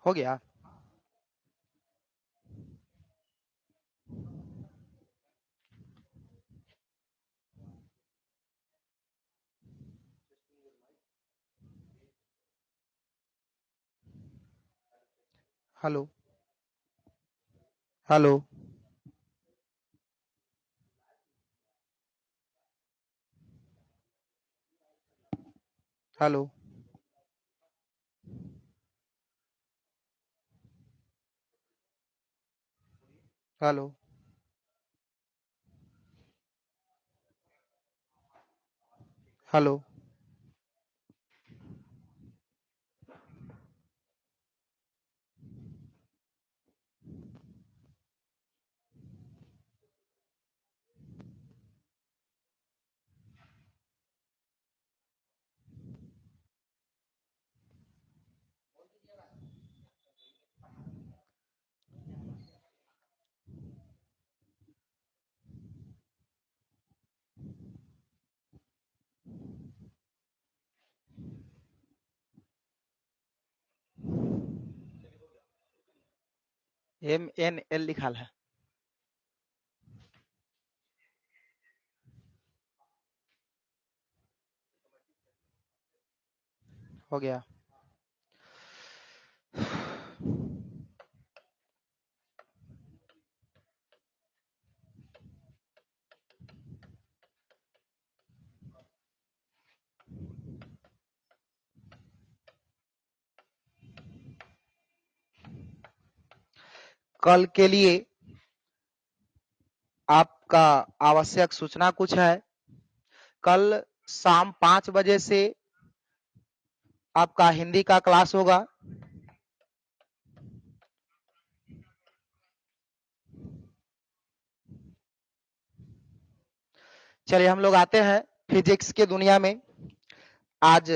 हो गया। Hello hello. Hello hello. Hello MNL लिखा है। हो गया। कल के लिए आपका आवश्यक सूचना कुछ है। कल शाम 5 बजे से आपका हिंदी का क्लास होगा। चलिए हम लोग आते हैं फिजिक्स के दुनिया में। आज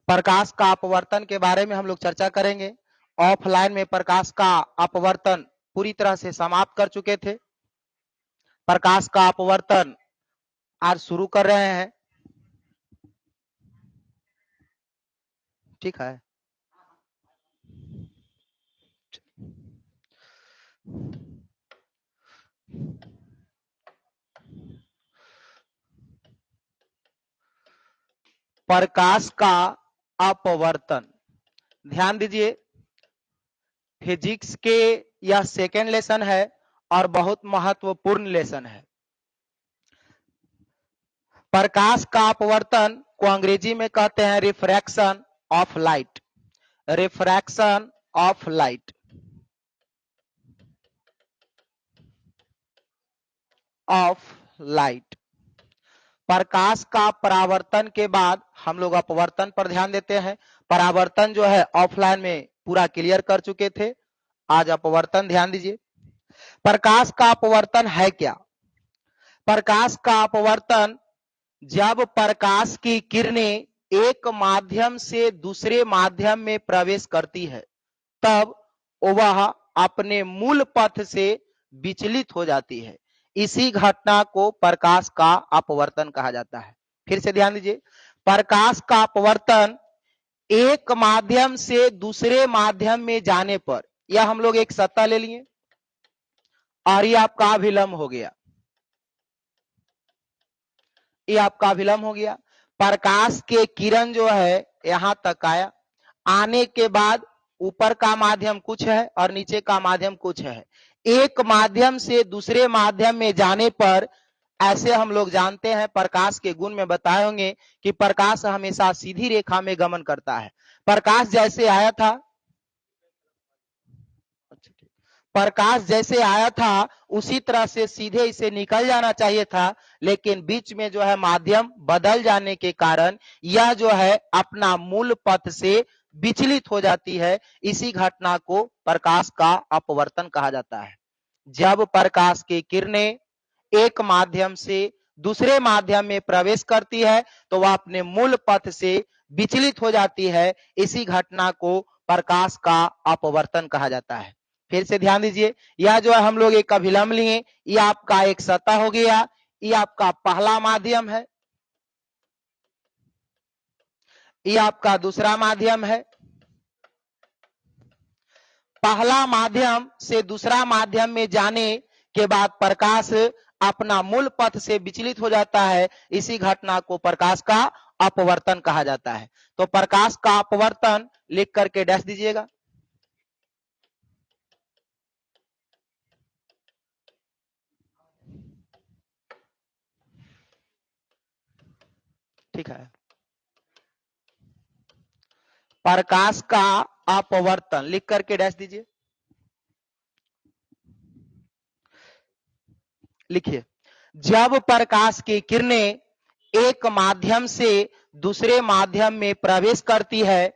प्रकाश का अपवर्तन के बारे में हम लोग चर्चा करेंगे। ऑफलाइन में प्रकाश का अपवर्तन पूरी तरह से समाप्त कर चुके थे। प्रकाश का अपवर्तन आज शुरू कर रहे हैं। ठीक है। प्रकाश का अपवर्तन, ध्यान दीजिए, फिजिक्स के यह सेकेंड लेसन है और बहुत महत्वपूर्ण लेसन है। प्रकाश का अपवर्तन को अंग्रेजी में कहते हैं refraction of light. Refraction of light, of light. प्रकाश का परावर्तन के बाद हम लोग अपवर्तन पर ध्यान देते हैं। परावर्तन जो है ऑफलाइन में पूरा क्लियर कर चुके थे। आज अपवर्तन ध्यान दीजिए। प्रकाश का अपवर्तन है क्या? प्रकाश का अपवर्तन जब प्रकाश की किरणें एक माध्यम से दूसरे माध्यम में प्रवेश करती है तब वह अपने मूल पथ से विचलित हो जाती है। इसी घटना को प्रकाश का अपवर्तन कहा जाता है। फिर से ध्यान दीजिए, प्रकाश का अपवर्तन एक माध्यम से दूसरे माध्यम में जाने पर, यह हम लोग एक सतह ले लिए और ये आपका अभिलंब हो गया। ये आपका अभिलंब हो गया। प्रकाश के किरण जो है यहां तक आया, आने के बाद ऊपर का माध्यम कुछ है और नीचे का माध्यम कुछ है। एक माध्यम से दूसरे माध्यम में जाने पर, ऐसे हम लोग जानते हैं, प्रकाश के गुण में बताए होंगे कि प्रकाश हमेशा सीधी रेखा में गमन करता है। प्रकाश जैसे आया था, प्रकाश जैसे आया था उसी तरह से सीधे इसे निकल जाना चाहिए था, लेकिन बीच में जो है माध्यम बदल जाने के कारण यह जो है अपना मूल पथ से विचलित हो जाती है। इसी घटना को प्रकाश का अपवर्तन कहा जाता है। जब प्रकाश की किरणें एक माध्यम से दूसरे माध्यम में प्रवेश करती है तो वह अपने मूल पथ से विचलित हो जाती है। इसी घटना को प्रकाश का अपवर्तन कहा जाता है। फिर से ध्यान दीजिए, यह जो है हम लोग एक अभिलंब लिए, यह आपका एक सतह हो गया, यह आपका पहला माध्यम है, यह आपका दूसरा माध्यम है, पहला माध्यम से दूसरा माध्यम में जाने के बाद प्रकाश अपना मूल पथ से विचलित हो जाता है। इसी घटना को प्रकाश का अपवर्तन कहा जाता है। तो प्रकाश का अपवर्तन लिख करके डैश दीजिएगा। ठीक है, प्रकाश का अपवर्तन लिख करके डैश दीजिए। लिखिए, जब प्रकाश की किरणें एक माध्यम से दूसरे माध्यम में प्रवेश करती है,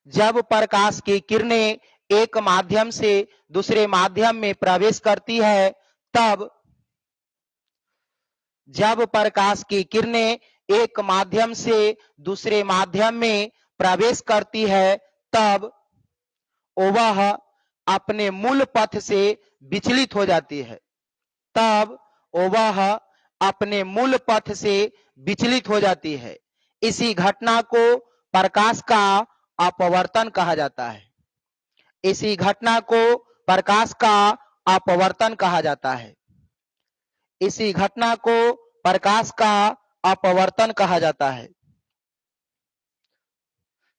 जब प्रकाश की किरणें एक माध्यम से दूसरे माध्यम में प्रवेश करती है, तब जब प्रकाश की किरणें एक माध्यम से दूसरे माध्यम में प्रवेश करती है, तब वह अपने मूल पथ से विचलित हो जाती है। तब वह अपने मूल पथ से विचलित हो जाती है। इसी घटना को प्रकाश का अपवर्तन कहा जाता है। इसी घटना को प्रकाश का अपवर्तन कहा जाता है। इसी घटना को प्रकाश का अपवर्तन कहा जाता है।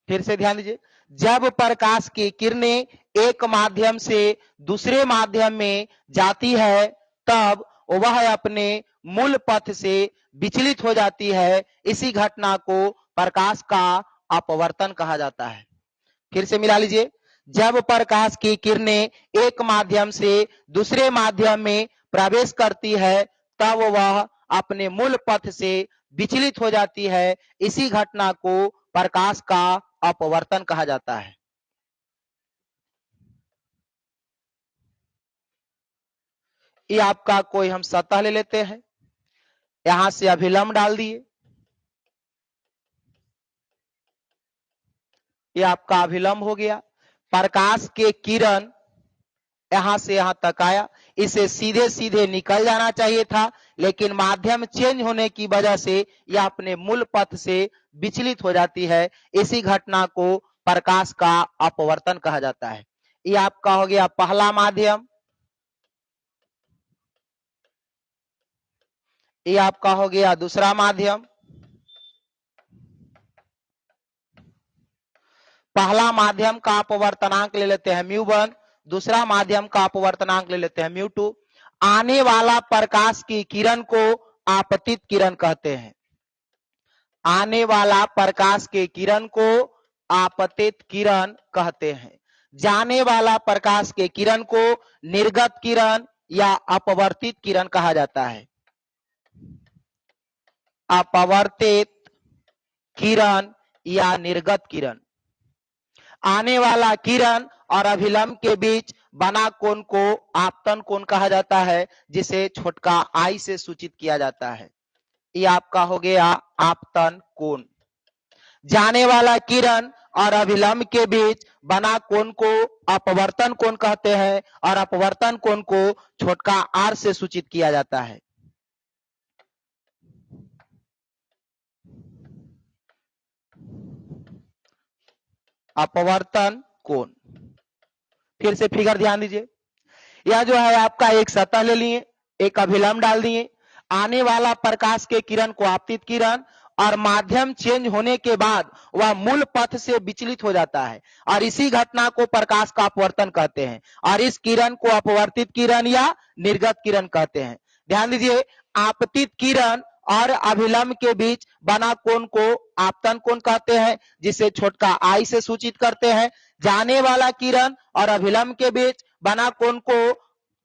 फिर से ध्यान दीजिए, जब प्रकाश की किरणें एक माध्यम से दूसरे माध्यम में जाती है, तब वह अपने मूल पथ से विचलित हो जाती है। इसी घटना को प्रकाश का अपवर्तन कहा जाता है। फिर से मिला लीजिए, जब प्रकाश की किरणें एक माध्यम से दूसरे माध्यम में प्रवेश करती है, तब वह अपने मूल पथ से विचलित हो जाती है। इसी घटना को प्रकाश का अपवर्तन कहा जाता है। ये आपका कोई हम सतह ले लेते हैं, यहां से अभिलंब डाल दिए, ये आपका अभिलंब हो गया। प्रकाश के किरण यहां से यहां तक आया, इसे सीधे सीधे निकल जाना चाहिए था, लेकिन माध्यम चेंज होने की वजह से यह अपने मूल पथ से विचलित हो जाती है। इसी घटना को प्रकाश का अपवर्तन कहा जाता है। यह आपका हो गया पहला माध्यम, ये आपका हो गया दूसरा माध्यम। पहला माध्यम का अपवर्तनांक ले लेते हैं μ1, दूसरा माध्यम का अपवर्तनांक ले लेते हैं μ2। आने वाला प्रकाश की किरण को आपतित किरण कहते हैं। आने वाला प्रकाश के किरण को आपतित किरण कहते हैं। जाने वाला प्रकाश के किरण को निर्गत किरण या अपवर्तित किरण कहा जाता है। अपवर्तित किरण या निर्गत किरण। आने वाला किरण और अभिलंब के बीच बना कोण को आपतन कोण कहा जाता है, जिसे छोटका आई से सूचित किया जाता है। ये आपका हो गया आपतन कोण। जाने वाला किरण और अभिलंब के बीच बना कोण को अपवर्तन कोण कहते हैं और अपवर्तन कोण को छोटका आर से सूचित किया जाता है। अपवर्तन कोण। फिर से फिगर ध्यान दीजिए, यह जो है आपका एक सतह ले लिए, एक अभिलंब डाल दिए, आने वाला प्रकाश के किरण को आपतित किरण, और माध्यम चेंज होने के बाद वह मूल पथ से विचलित हो जाता है, और इसी घटना को प्रकाश का अपवर्तन कहते हैं, और इस किरण को अपवर्तित किरण या निर्गत किरण कहते हैं। ध्यान दीजिए, आपतित किरण और अभिलंब के बीच बना कोण को आपतन कोण कहते हैं, जिसे छोटका आई से सूचित करते हैं। जाने वाला किरण और अभिलंब के बीच बना कोण को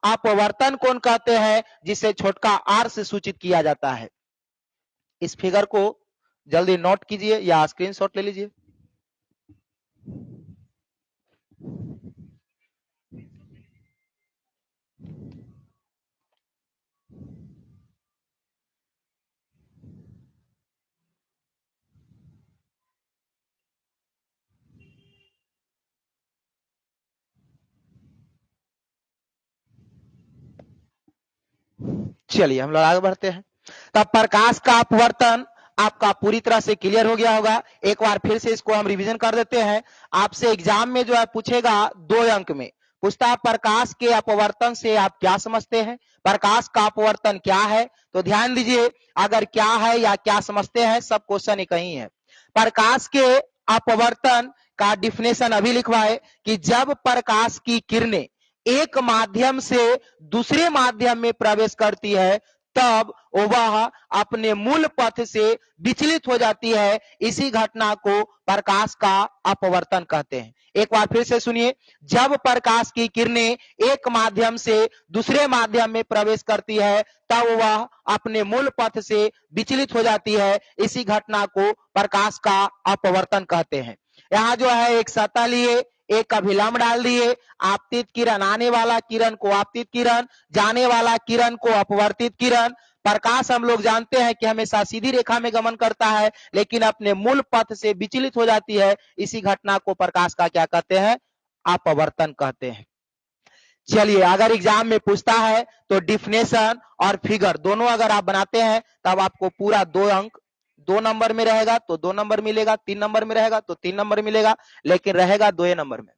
अपवर्तन कोण कहते हैं, जिसे छोटका आर से सूचित किया जाता है। इस फिगर को जल्दी नोट कीजिए या स्क्रीनशॉट ले लीजिए। चलिए हम लोग आगे बढ़ते हैं। तब प्रकाश का अपवर्तन आपका पूरी तरह से क्लियर हो गया होगा। एक बार फिर से इसको हम रिवीजन कर देते हैं। आपसे एग्जाम में जो है पूछेगा 2 अंक में, पूछता है प्रकाश के अपवर्तन से आप क्या समझते हैं, प्रकाश का अपवर्तन क्या है। तो ध्यान दीजिए, अगर क्या है या क्या समझते हैं, सब क्वेश्चन एक ही है। प्रकाश के अपवर्तन का डिफिनेशन अभी लिखवाए कि जब प्रकाश की किरणें एक माध्यम से दूसरे माध्यम में प्रवेश करती है तब वह अपने मूल पथ से विचलित हो जाती है। इसी घटना को प्रकाश का अपवर्तन कहते हैं। एक बार फिर से सुनिए, जब प्रकाश की किरणें एक माध्यम से दूसरे माध्यम में प्रवेश करती है तब वह अपने मूल पथ से विचलित हो जाती है। इसी घटना को प्रकाश का अपवर्तन कहते हैं। यहाँ जो है एक सतह लिए, एक अभिलंब डाल दिए, आपतित किरण, आने वाला किरण को आपतित किरण, जाने वाला किरण को अपवर्तित किरण। प्रकाश हम लोग जानते हैं कि हमेशा सीधी रेखा में गमन करता है, लेकिन अपने मूल पथ से विचलित हो जाती है। इसी घटना को प्रकाश का क्या कहते हैं, अपवर्तन कहते हैं। चलिए, अगर एग्जाम में पूछता है तो डिफिनेशन और फिगर दोनों अगर आप बनाते हैं तब आपको पूरा 2 अंक 2 नंबर में रहेगा तो 2 नंबर मिलेगा, 3 नंबर में रहेगा तो 3 नंबर मिलेगा, लेकिन रहेगा 2 नंबर में।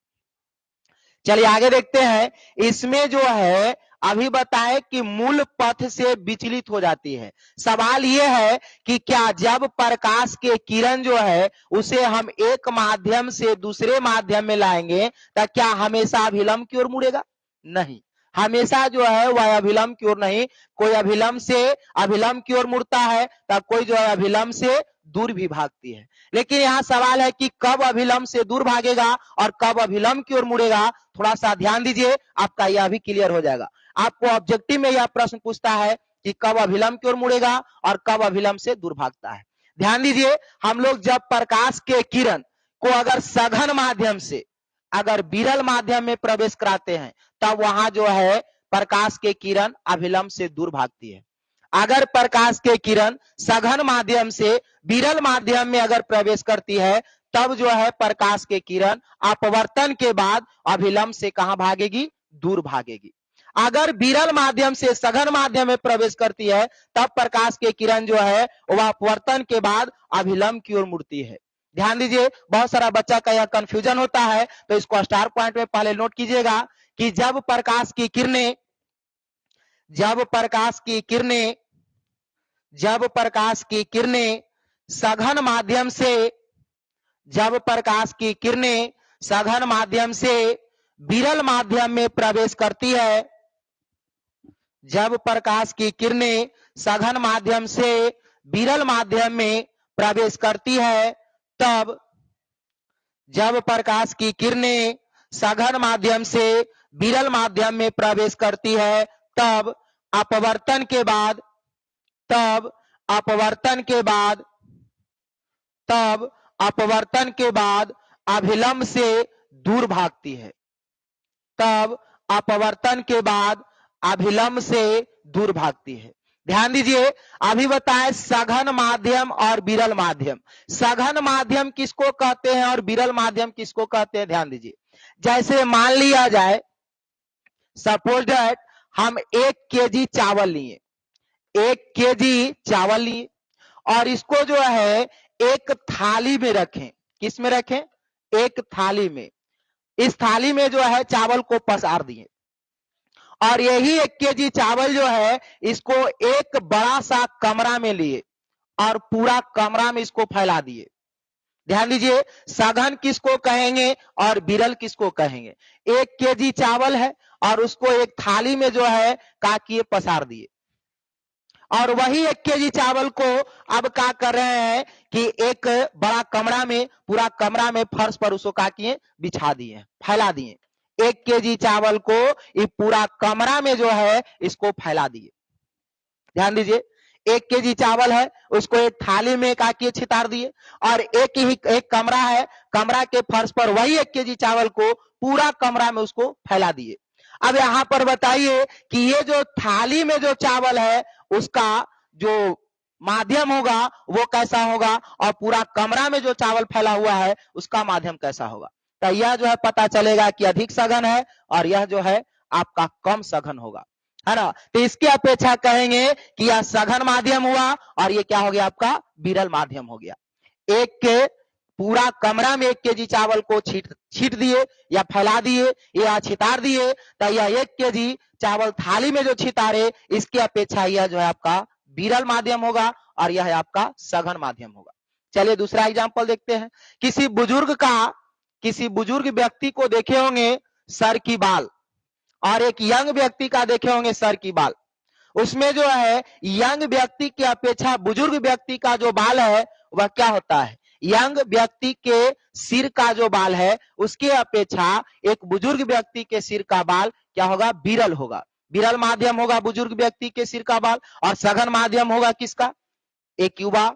चलिए आगे देखते हैं। इसमें जो है अभी बताए कि मूल पथ से विचलित हो जाती है। सवाल यह है कि क्या जब प्रकाश के किरण जो है उसे हम एक माध्यम से दूसरे माध्यम में लाएंगे तो क्या हमेशा अभिलंब की ओर मुड़ेगा? नहीं, हमेशा जो है वह अभिलंब की ओर नहीं। कोई अभिलंब से अभिलंब की ओर मुड़ता है तो कोई जो है अभिलंब से दूर भी भागती है। लेकिन यहाँ सवाल है कि कब अभिलंब से दूर भागेगा और कब अभिलंब की ओर मुड़ेगा। थोड़ा सा ध्यान दीजिए, आपका यह भी क्लियर हो जाएगा। आपको ऑब्जेक्टिव में यह प्रश्न पूछता है कि कब अभिलंब की ओर मुड़ेगा और कब अभिलंब से दूर भागता है। ध्यान दीजिए, हम लोग जब प्रकाश के किरण को अगर सघन माध्यम से अगर विरल माध्यम में प्रवेश कराते हैं तब वहां जो है प्रकाश के किरण अभिलंब से दूर भागती है। अगर प्रकाश के किरण सघन माध्यम से विरल माध्यम में अगर प्रवेश करती है तब जो है प्रकाश के किरण अपवर्तन के बाद अभिलंब से कहां भागेगी, दूर भागेगी। अगर विरल माध्यम से सघन माध्यम में प्रवेश करती है तब प्रकाश के किरण जो है वह अपवर्तन के बाद अभिलंब की ओर मुड़ती है। ध्यान दीजिए, बहुत सारा बच्चा का यह कंफ्यूजन होता है, तो इसको स्टार पॉइंट में पहले नोट कीजिएगा कि जब प्रकाश की किरणें सघन माध्यम से सघन माध्यम से विरल माध्यम में प्रवेश करती है, जब प्रकाश की किरणें सघन माध्यम से विरल माध्यम में प्रवेश करती है तब जब प्रकाश की किरणें सघन माध्यम से विरल माध्यम में प्रवेश करती है तब अपवर्तन के बाद अभिलंब से दूर भागती है। तब अपवर्तन के बाद अभिलंब से दूर भागती है। ध्यान दीजिए, अभी बताएं सघन माध्यम और विरल माध्यम। सघन माध्यम किसको कहते हैं और विरल माध्यम किसको कहते हैं? ध्यान दीजिए, जैसे मान लिया जाए सपोज दैट हम 1 केजी चावल लिए, 1 केजी चावल लिए और इसको जो है एक थाली में रखें। किस में रखें? एक थाली में। इस थाली में जो है चावल को पसार दिए और यही 1 केजी चावल जो है इसको एक बड़ा सा कमरा में लिए और पूरा कमरा में इसको फैला दिए। ध्यान दीजिए, सघन किसको कहेंगे और विरल किसको कहेंगे? 1 केजी चावल है और उसको एक थाली में जो है का किए पसार दिए और वही 1 केजी चावल को अब क्या कर रहे हैं कि एक बड़ा कमरा में, पूरा कमरा में फर्श पर उसको क्या किए, बिछा दिए, फैला दिए। 1 केजी चावल को ये पूरा कमरा में जो है इसको फैला दिए। ध्यान दीजिए, 1 केजी चावल है उसको एक थाली में का किए छितार दिए और एक कमरा है, कमरा के फर्श पर वही 1 केजी चावल को पूरा कमरा में उसको फैला दिए। अब यहां पर बताइए कि ये जो थाली में जो चावल है उसका जो माध्यम होगा वो कैसा होगा और पूरा कमरा में जो चावल फैला हुआ है उसका माध्यम कैसा होगा। तो यह जो है पता चलेगा कि अधिक सघन है और यह जो है आपका कम सघन होगा। है ना। तो इसकी अपेक्षा कहेंगे कि यह सघन माध्यम हुआ और ये क्या हो गया आपका विरल माध्यम हो गया। एक के पूरा कमरा में 1 केजी चावल को छीट दिए या फैला दिए या छितार दिए, तो यह 1 केजी चावल थाली में जो छितारे, इसकी अपेक्षा यह जो है आपका विरल माध्यम होगा और यह है आपका सघन माध्यम होगा। चलिए दूसरा एग्जांपल देखते हैं। किसी बुजुर्ग व्यक्ति को देखे होंगे सर की बाल, और एक यंग व्यक्ति का देखे होंगे सर की बाल। उसमें जो है यंग व्यक्ति की अपेक्षा बुजुर्ग व्यक्ति का जो बाल है वह क्या होता है, यंग व्यक्ति के सिर का जो बाल है उसके अपेक्षा एक बुजुर्ग व्यक्ति के सिर का बाल क्या होगा, विरल होगा। विरल माध्यम होगा बुजुर्ग व्यक्ति के सिर का बाल, और सघन माध्यम होगा किसका, एक युवा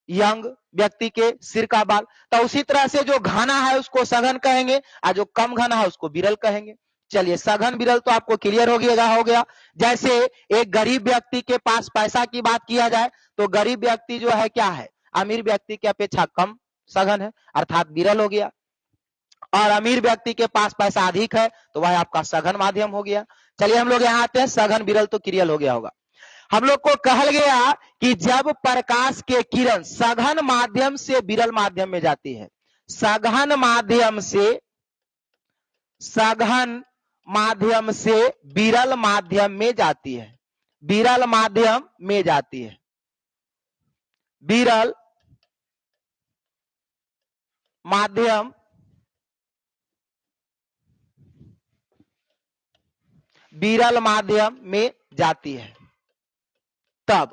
यंग व्यक्ति के सिर का बाल। तो उसी तरह से जो घना है उसको सघन कहेंगे और जो कम घना है उसको विरल कहेंगे। चलिए सघन विरल तो आपको क्लियर हो गया। जैसे एक गरीब व्यक्ति के पास पैसा की बात किया जाए तो गरीब व्यक्ति जो है क्या है, अमीर व्यक्ति की अपेक्षा कम सघन है अर्थात विरल हो गया, और अमीर व्यक्ति के पास पैसा अधिक है तो वह आपका सघन माध्यम हो गया। चलिए हम लोग यहाँ आते हैं, सघन विरल तो क्लियर हो गया होगा। हम लोग को कहा गया कि जब प्रकाश के किरण सघन माध्यम से विरल माध्यम में जाती है, सघन माध्यम से विरल माध्यम में जाती है, विरल माध्यम में जाती है, विरल माध्यम विरल माध्यम में जाती है, तब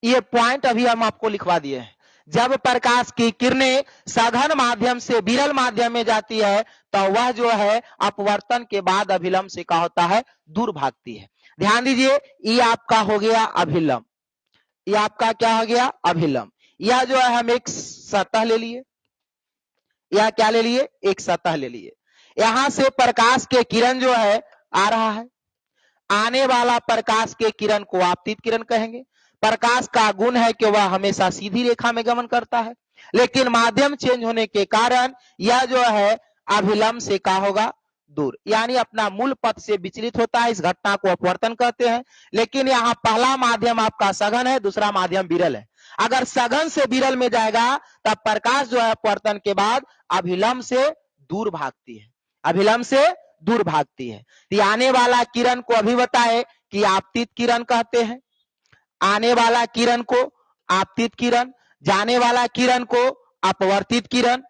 ये पॉइंट अभी हम आपको लिखवा दिए हैं। जब प्रकाश की किरणें सघन माध्यम से विरल माध्यम में जाती है तो वह जो है अपवर्तन के बाद अभिलंब से क्या होता है, दूर भागती है। ध्यान दीजिए, ये आपका हो गया अभिलंब, ये आपका क्या हो गया अभिलंब। यह जो है हम एक सतह ले लिए, यह क्या ले लिए, एक सतह ले लिए। यहां से प्रकाश के किरण जो है आ रहा है, आने वाला प्रकाश के किरण को आपतित किरण कहेंगे। प्रकाश का गुण है कि वह हमेशा सीधी रेखा में गमन करता है, लेकिन माध्यम चेंज होने के कारण यह जो है अभिलंब से क्या होगा, दूर, यानी अपना मूल पथ से विचलित होता है। इस घटना को अपवर्तन कहते हैं। लेकिन यहाँ पहला माध्यम आपका सघन है, दूसरा माध्यम विरल है। अगर सघन से विरल में जाएगा तब प्रकाश जो है अपवर्तन के बाद अभिलंब से दूर भागती है, अभिलंब से दूर भागती है। तो आने वाला किरण को अभी बताए कि आपतित किरण कहते हैं, आने वाला किरण को आपतित किरण, जाने वाला किरण को अपवर्तित किरण,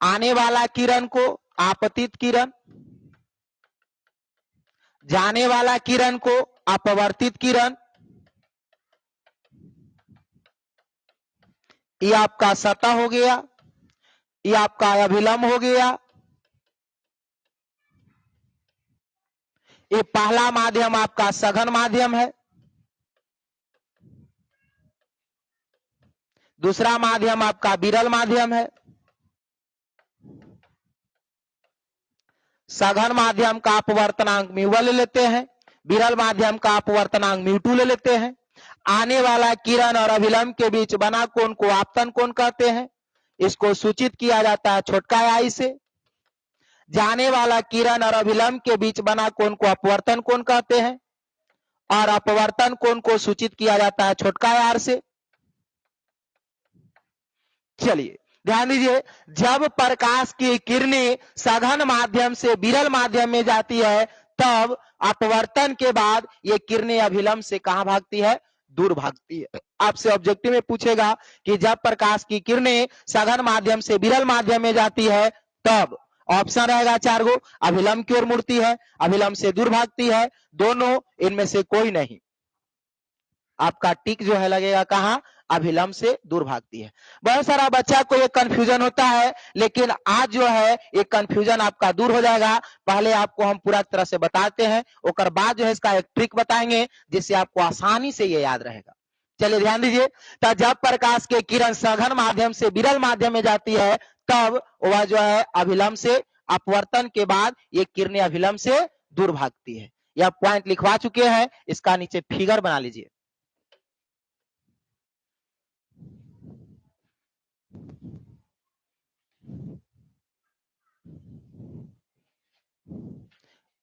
आने वाला किरण को आपतित किरण, जाने वाला किरण को अपवर्तित किरण। ये आपका सतह हो गया, ये आपका अभिलंब हो गया। ये पहला माध्यम आपका सघन माध्यम है, दूसरा माध्यम आपका विरल माध्यम है। सघन माध्यम का अपवर्तनांक म्यू1 ले लेते हैं, विरल माध्यम का अपवर्तनांक म्यू2 ले लेते हैं। आने वाला किरण और अभिलंब के बीच बना कोण को आपतन कोण कहते हैं, इसको सूचित किया जाता है छोटका आई से। जाने वाला किरण और अभिलंब के बीच बना कोण को अपवर्तन कोण कहते हैं, और अपवर्तन कोण को सूचित किया जाता है छोटका आर से। चलिए ध्यान दीजिए, जब प्रकाश की किरणें सघन माध्यम से विरल माध्यम में जाती है तब अपवर्तन के बाद ये किरणें अभिलंब से कहां भागती है, दूर भागती है। आपसे ऑब्जेक्टिव में पूछेगा कि जब प्रकाश की किरणें सघन माध्यम से विरल माध्यम में जाती है तब ऑप्शन रहेगा 4 गो, अभिलंब की ओर मुड़ती है, अभिलंब से दूर भागती है, दोनों, इनमें से कोई नहीं। आपका टिक जो है लगेगा कहां, अभिलंब से दूर भागती है। बहुत सारा बच्चा को ये कंफ्यूजन होता है, लेकिन आज जो है ये कंफ्यूजन आपका दूर हो जाएगा। पहले आपको हम पूरा तरह से बताते हैं, उसके बाद जो है इसका एक ट्रिक बताएंगे जिससे आपको आसानी से ये याद रहेगा। चलिए ध्यान दीजिए, तो जब प्रकाश के किरण सघन माध्यम से विरल माध्यम में जाती है तब वह जो है अभिलंब से, अपवर्तन के बाद ये किरणें अभिलंब से दूर भागती है। यह पॉइंट लिखवा चुके हैं, इसका नीचे फिगर बना लीजिए।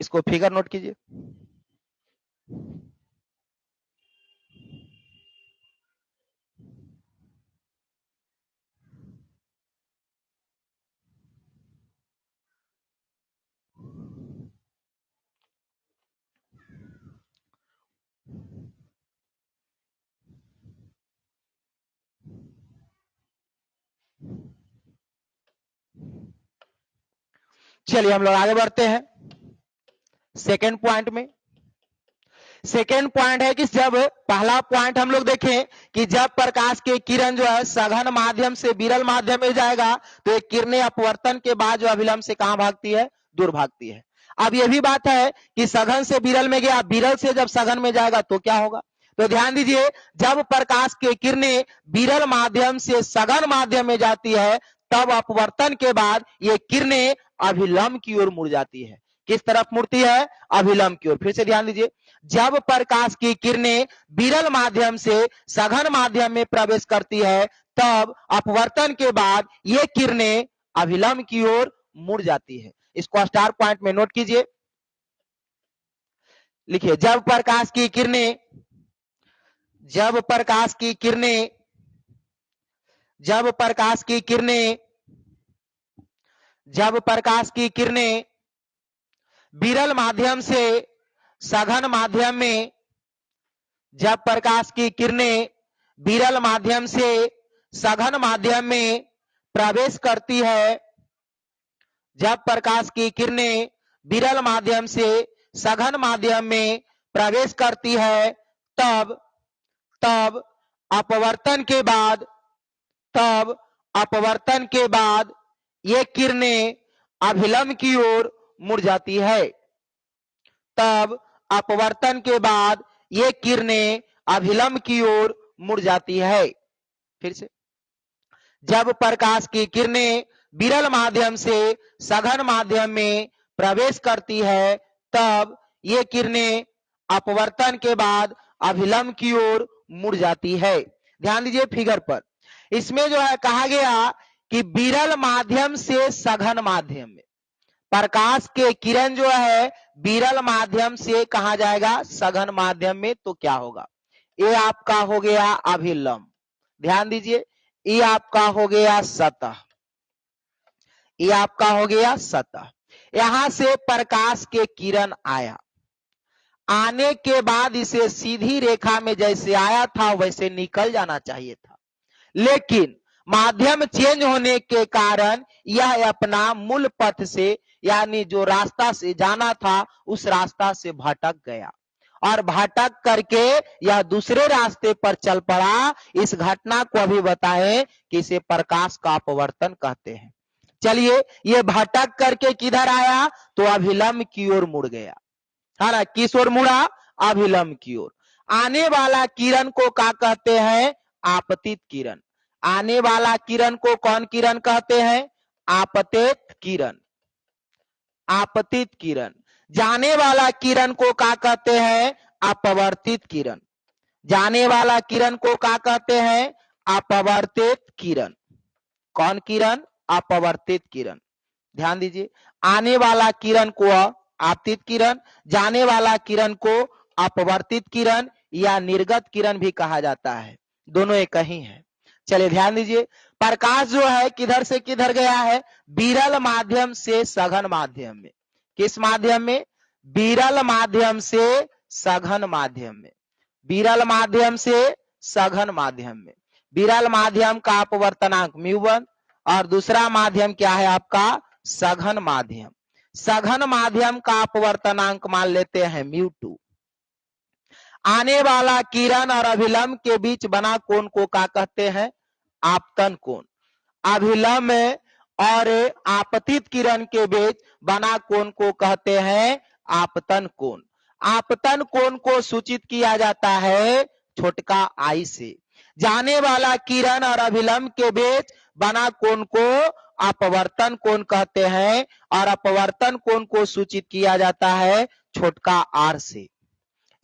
इसको फिगर नोट कीजिए। चलिए हम लोग आगे बढ़ते हैं सेकेंड पॉइंट में। सेकेंड पॉइंट है कि जब पहला पॉइंट हम लोग देखें कि जब प्रकाश की किरण जो है सघन माध्यम से विरल माध्यम में जाएगा तो एक किरणें अपवर्तन के बाद जो अभिलंब से कहां भागती है, दूर भागती है। अब यह भी बात है कि सघन से विरल में गया, विरल से जब सघन में जाएगा तो क्या होगा। तो ध्यान दीजिए, जब प्रकाश की किरणें विरल माध्यम से सघन माध्यम में जाती है तब अपवर्तन के बाद ये किरणें अभिलंब की ओर मुड़ जाती है। किस तरफ मुड़ती है, अभिलंब की ओर। फिर से ध्यान दीजिए, जब प्रकाश की किरणें विरल माध्यम से सघन माध्यम में प्रवेश करती है तब अपवर्तन के बाद ये किरणें अभिलंब की ओर मुड़ जाती है। इसको स्टार पॉइंट में नोट कीजिए, लिखिए, जब प्रकाश की किरणें जब प्रकाश की किरणें जब प्रकाश की किरणें जब प्रकाश की किरणें विरल माध्यम से सघन माध्यम में जब प्रकाश की किरणें विरल माध्यम से सघन माध्यम में प्रवेश करती है जब प्रकाश की किरणें विरल माध्यम से सघन माध्यम में प्रवेश करती है तब तब अपवर्तन के बाद तब अपवर्तन के बाद ये किरणें अभिलंब की ओर मुड़ जाती है। तब अपवर्तन के बाद ये किरणें अभिलंब की ओर मुड़ जाती है। फिर से, जब प्रकाश की किरणें विरल माध्यम से सघन माध्यम में प्रवेश करती है तब ये किरणें अपवर्तन के बाद अभिलंब की ओर मुड़ जाती है। ध्यान दीजिए फिगर पर, इसमें जो है कहा गया कि विरल माध्यम से सघन माध्यम में प्रकाश के किरण जो है विरल माध्यम से कहा जाएगा, सघन माध्यम में। तो क्या होगा, ये आपका हो गया अभिलंब। ध्यान दीजिए, ये आपका हो गया सतह, ये आपका हो गया सतह। यहां से प्रकाश के किरण आया, आने के बाद इसे सीधी रेखा में जैसे आया था वैसे निकल जाना चाहिए था, लेकिन माध्यम चेंज होने के कारण यह अपना मूल पथ से यानी जो रास्ता से जाना था उस रास्ता से भटक गया और भटक करके यह दूसरे रास्ते पर चल पड़ा। इस घटना को अभी बताएं कि इसे प्रकाश का अपवर्तन कहते हैं। चलिए, ये भटक करके किधर आया, तो अभिलंब की ओर मुड़ गया, है ना। किस ओर मुड़ा, अभिलंब की ओर। आने वाला किरण को क्या कहते हैं, आपतित किरण। आने वाला किरण को कौन किरण कहते हैं, आपतित किरण, आपतित किरण। जाने वाला किरण को क्या कहते हैं, अपवर्तित किरण। जाने वाला किरण को क्या कहते हैं, अपवर्तित किरण। कौन किरण, अपवर्तित किरण। ध्यान दीजिए, आने वाला किरण को आपतित किरण, जाने वाला किरण को अपवर्तित किरण या निर्गत किरण भी कहा जाता है, दोनों एक ही है। चलिए ध्यान दीजिए, प्रकाश जो है किधर से किधर गया है, विरल माध्यम से सघन माध्यम में। किस माध्यम में, विरल माध्यम से सघन माध्यम में। विरल माध्यम से सघन माध्यम में। विरल माध्यम का अपवर्तनांक μ1 और दूसरा माध्यम क्या है आपका, सघन माध्यम। सघन माध्यम का अपवर्तनांक मान लेते हैं μ2। आने वाला किरण और अभिलंब के बीच बना कोण को क्या कहते हैं, आपतन कोण। अभिलंब और आपतित किरण के बीच बना कोण को कहते हैं आपतन कोण। आपतन कोण को सूचित किया जाता है छोटका आई से। जाने वाला किरण और अभिलंब के बीच बना कोण को अपवर्तन कोण कहते हैं और अपवर्तन कोण को सूचित किया जाता है छोटका आर से।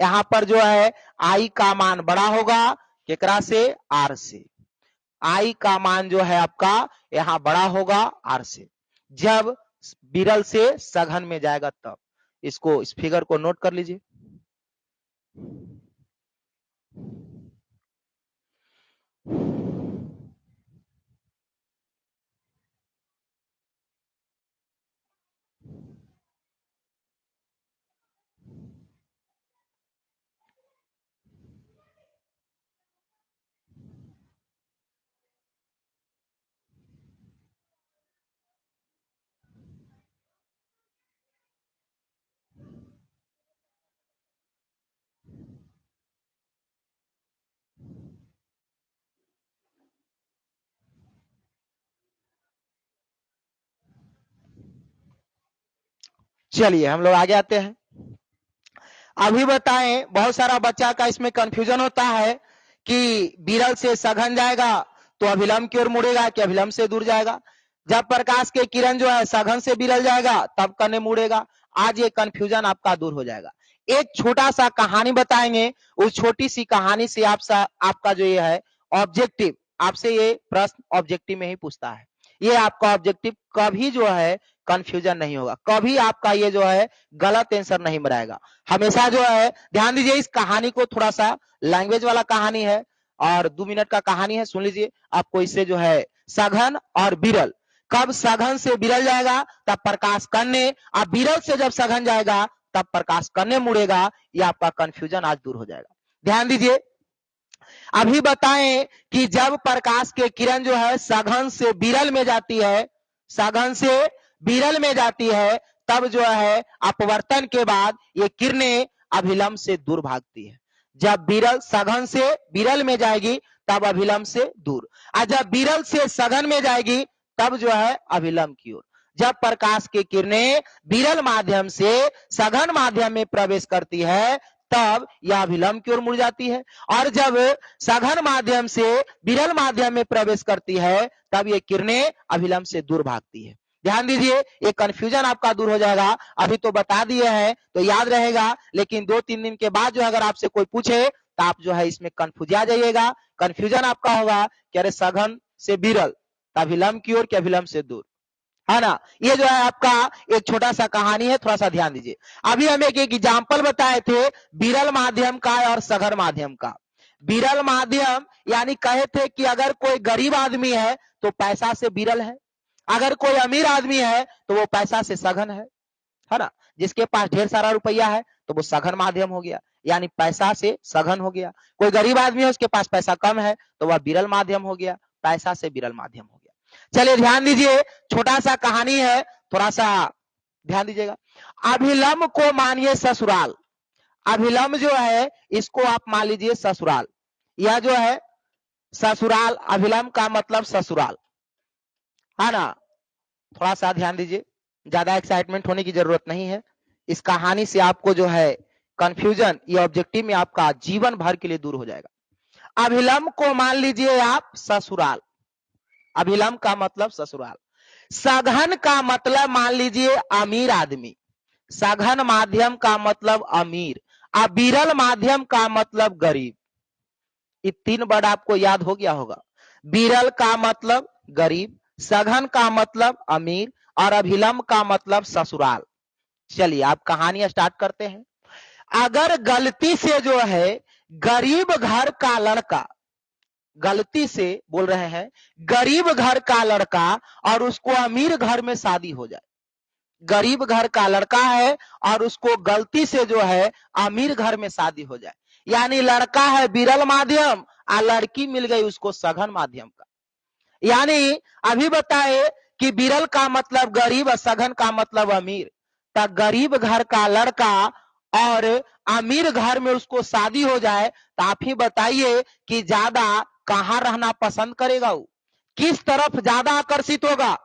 यहां पर जो है आई का मान बड़ा होगा, केकरा से, आर से। आई का मान जो है आपका यहां बड़ा होगा आर से, जब विरल से सघन में जाएगा तब। इसको, इस फिगर को नोट कर लीजिए। चलिए हम लोग आगे आते हैं। अभी बताएं, बहुत सारा बच्चा का इसमें कंफ्यूजन होता है कि विरल से सघन जाएगा तो अभिलंब की ओर मुड़ेगा कि अभिलंब से दूर जाएगा। जब प्रकाश के किरण जो है सघन से विरल जाएगा तब कने मुड़ेगा। आज ये कंफ्यूजन आपका दूर हो जाएगा। एक छोटा सा कहानी बताएंगे, उस छोटी सी कहानी से आपका जो ये है ऑब्जेक्टिव, आपसे ये प्रश्न ऑब्जेक्टिव में ही पूछता है। ये आपका ऑब्जेक्टिव कभी जो है कंफ्यूजन नहीं होगा, कभी आपका ये जो है गलत आंसर नहीं बनाएगा। हमेशा जो है ध्यान दीजिए, इस कहानी को थोड़ा सा लैंग्वेज वाला कहानी है और 2 मिनट का कहानी है, सुन लीजिए। आपको इससे जो है सघन और विरल, कब सघन से विरल जाएगा तब प्रकाश करने, और विरल से जब सघन जाएगा तब प्रकाश करने मुड़ेगा। ये आपका कंफ्यूजन आज दूर हो जाएगा। ध्यान दीजिए, अभी बताएं कि जब प्रकाश के किरण जो है सघन से विरल में जाती है, सघन से विरल में जाती है, तब जो है अपवर्तन के बाद ये किरणें अभिलंब से दूर भागती है। जब विरल सघन से विरल में जाएगी तब अभिलंब से दूर, और जब विरल से सघन में जाएगी तब जो है अभिलंब की ओर। जब प्रकाश की किरणें विरल माध्यम से सघन माध्यम में प्रवेश करती है तब यह अभिलंब की ओर मुड़ जाती है, और जब सघन माध्यम से विरल माध्यम में प्रवेश करती है तब ये किरणें अभिलंब से दूर भागती है। ध्यान दीजिए, ये कंफ्यूजन आपका दूर हो जाएगा। अभी तो बता दिए हैं तो याद रहेगा, लेकिन 2-3 दिन के बाद जो अगर आपसे कोई पूछे तो आप जो है इसमें कंफ्यूज आ जाइएगा। कंफ्यूजन आपका होगा कि अरे सघन से विरल अभिलंब की ओर कि अभिलंब से दूर, है ना। ये जो है आपका एक छोटा सा कहानी है, थोड़ा सा ध्यान दीजिए। अभी हम एक एग्जाम्पल बताए थे विरल माध्यम का और सघन माध्यम का। विरल माध्यम यानी कहे थे कि अगर कोई गरीब आदमी है तो पैसा से विरल है, अगर कोई अमीर आदमी है तो वो पैसा से सघन है ना। जिसके पास ढेर सारा रुपया है तो वो सघन माध्यम हो गया, यानी पैसा से सघन हो गया। कोई गरीब आदमी है, उसके पास पैसा कम है तो वह विरल माध्यम हो गया, पैसा से विरल माध्यम हो गया। चलिए ध्यान दीजिए, छोटा सा कहानी है, थोड़ा सा ध्यान दीजिएगा। अभिलंब को मानिए ससुराल, अभिलंब जो है इसको आप मान लीजिए ससुराल। यह जो है ससुराल, अभिलंब का मतलब ससुराल, है ना। थोड़ा सा ध्यान दीजिए, ज्यादा एक्साइटमेंट होने की जरूरत नहीं है। इस कहानी से आपको जो है कंफ्यूजन ये ऑब्जेक्टिव में आपका जीवन भर के लिए दूर हो जाएगा। अभिलंब को मान लीजिए आप ससुराल, अभिलंब का मतलब ससुराल। सघन का मतलब मान लीजिए अमीर आदमी, सघन माध्यम का मतलब अमीर, और विरल माध्यम का मतलब गरीब। ये 3 वर्ड आपको याद हो गया होगा। विरल का मतलब गरीब, सघन का मतलब अमीर, और अभिलंब का मतलब ससुराल। चलिए आप कहानी स्टार्ट करते हैं। अगर गलती से जो है गरीब घर का लड़का, गलती से बोल रहे हैं गरीब घर का लड़का और उसको अमीर घर में शादी हो जाए, गरीब घर का लड़का है और उसको गलती से जो है अमीर घर में शादी हो जाए, यानी लड़का है विरल माध्यम और लड़की मिल गई उसको सघन माध्यम का। यानी अभी बताए कि विरल का मतलब गरीब और सघन का मतलब अमीर, तो गरीब घर का लड़का और अमीर घर में उसको शादी हो जाए तो आप ही बताइए कि ज्यादा कहां रहना पसंद करेगा, वो किस तरफ ज्यादा आकर्षित होगा,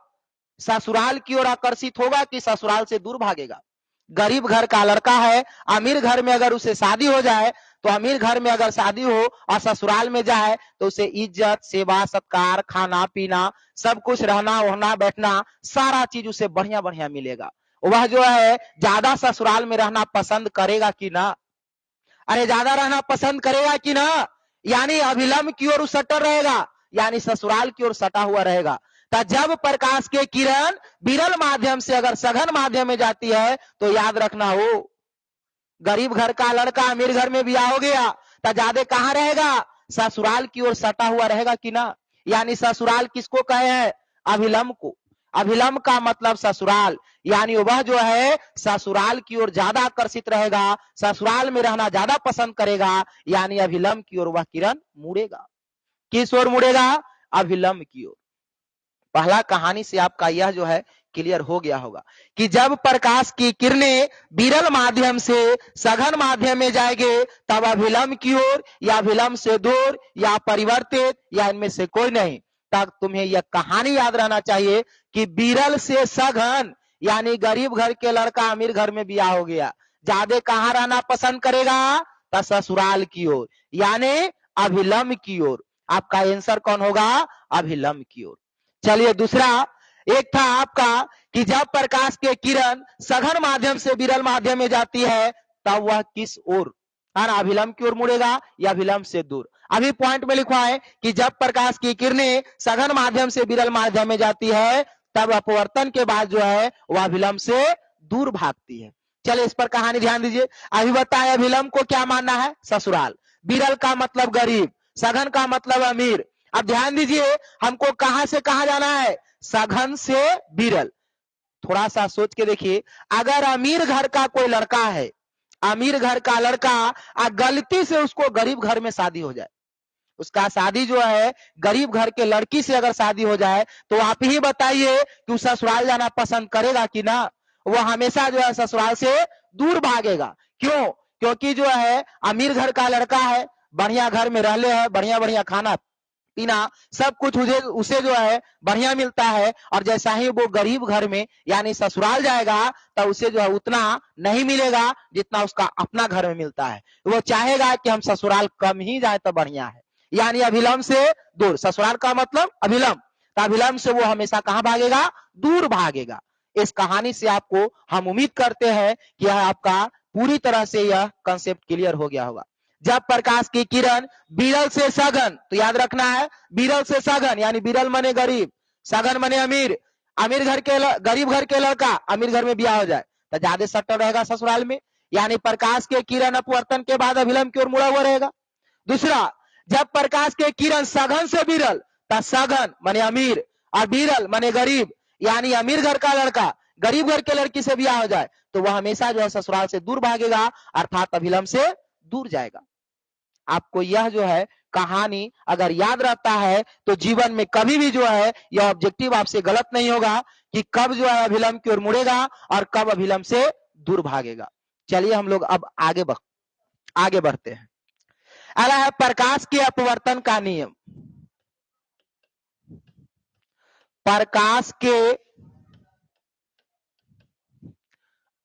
ससुराल की ओर आकर्षित होगा कि ससुराल से दूर भागेगा। गरीब घर का लड़का है, अमीर घर में अगर उसे शादी हो जाए तो अमीर घर में अगर शादी हो और ससुराल में जाए तो उसे इज्जत, सेवा, सत्कार, खाना पीना, सब कुछ, रहना उठना बैठना, सारा चीज उसे बढ़िया बढ़िया मिलेगा। वह जो है ज्यादा ससुराल में रहना पसंद करेगा कि ना, अरे ज्यादा रहना पसंद करेगा कि ना। यानी अभिलंब की ओर सटर रहेगा, यानी ससुराल की ओर सटा हुआ रहेगा। तो जब प्रकाश के किरण विरल माध्यम से अगर सघन माध्यम में जाती है तो याद रखना हो गरीब घर का लड़का अमीर घर में ब्याह हो गया तो ज्यादा कहाँ रहेगा, ससुराल की ओर सटा हुआ रहेगा कि ना। यानी ससुराल किसको कहे हैं, अभिलंब को। अभिलंब का मतलब ससुराल, यानी वह जो है ससुराल की ओर ज्यादा आकर्षित रहेगा, ससुराल में रहना ज्यादा पसंद करेगा, यानी अभिलंब की ओर वह किरण मुड़ेगा। किस ओर मुड़ेगा, अभिलंब की ओर। पहला कहानी से आपका यह जो है क्लियर हो गया होगा कि जब प्रकाश की किरणें विरल माध्यम से सघन माध्यम में जाएंगे तब अभिलंब की ओर या अभिलंब से दूर या परिवर्तित या इनमें से कोई नहीं। तब तुम्हें यह कहानी याद रहना चाहिए कि विरल से सघन यानी गरीब घर के लड़का अमीर घर में ब्याह हो गया, ज्यादा कहाँ रहना पसंद करेगा, तो ससुराल की ओर यानी अभिलंब की ओर। आपका आंसर कौन होगा, अभिलंब की ओर। चलिए दूसरा एक था आपका कि जब प्रकाश के किरण सघन माध्यम से विरल माध्यम में जाती है तब वह किस ओर, अभिलंब की ओर मुड़ेगा या अभिलंब से दूर। अभी पॉइंट में लिखा है कि जब प्रकाश की किरणें सघन माध्यम से विरल माध्यम में जाती है तब अपवर्तन के बाद जो है वह अभिलंब से दूर भागती है। चलिए इस पर कहानी ध्यान दीजिए। अभी बताए अभिलंब को क्या मानना है, ससुराल। विरल का मतलब गरीब, सघन का मतलब अमीर। अब ध्यान दीजिए हमको कहां से कहां जाना है, सघन से विरल। थोड़ा सा सोच के देखिए, अगर अमीर घर का कोई लड़का है, अमीर घर का लड़का गलती से उसको गरीब घर में शादी हो जाए, उसका शादी जो है गरीब घर के लड़की से अगर शादी हो जाए तो आप ही बताइए कि वो ससुराल जाना पसंद करेगा कि ना। वो हमेशा जो है ससुराल से दूर भागेगा। क्यों, क्योंकि जो है अमीर घर का लड़का है, बढ़िया घर में रहले है, बढ़िया बढ़िया खाना पीना सब कुछ उसे जो है बढ़िया मिलता है, और जैसा ही वो गरीब घर में यानी ससुराल जाएगा तो उसे जो है उतना नहीं मिलेगा जितना उसका अपना घर में मिलता है। वो चाहेगा कि हम ससुराल कम ही जाए तो बढ़िया है, यानी अभिलंब से दूर। ससुराल का मतलब अभिलंब, तो अभिलंब से वो हमेशा कहां भागेगा, दूर भागेगा। इस कहानी से आपको हम उम्मीद करते हैं कि यह आपका पूरी तरह से यह कंसेप्ट क्लियर हो गया होगा। जब प्रकाश की किरण विरल से सघन, तो याद रखना है विरल से सघन यानी विरल मने गरीब, सघन मने अमीर। अमीर घर के गरीब घर के लड़का अमीर घर में ब्याह हो जाए तो ज्यादा सट्टा रहेगा ससुराल में, यानी प्रकाश के किरण अपवर्तन के बाद अभिलंब की ओर मुड़ा हुआ रहेगा। दूसरा, जब प्रकाश के किरण सघन से विरल, तो सघन माने अमीर और विरल माने गरीब, यानी अमीर घर का लड़का गरीब घर के लड़की से ब्याह हो जाए तो वह हमेशा जो है ससुराल से दूर भागेगा, अर्थात अभिलंब से दूर जाएगा। आपको यह जो है कहानी अगर याद रहता है तो जीवन में कभी भी जो है यह ऑब्जेक्टिव आपसे गलत नहीं होगा कि कब जो है अभिलंब की ओर मुड़ेगा और कब अभिलंब से दूर भागेगा। चलिए हम लोग अब आगे बढ़ते हैं। अगला है प्रकाश के अपवर्तन का नियम। प्रकाश के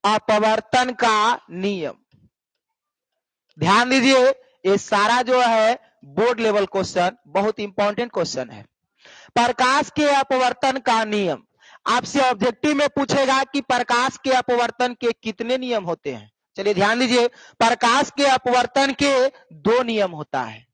अपवर्तन का नियम, ध्यान दीजिए ये सारा जो है बोर्ड लेवल क्वेश्चन बहुत इंपॉर्टेंट क्वेश्चन है। प्रकाश के अपवर्तन का नियम, आपसे ऑब्जेक्टिव में पूछेगा कि प्रकाश के अपवर्तन के कितने नियम होते हैं। चलिए ध्यान दीजिए, प्रकाश के अपवर्तन के 2 नियम होता है।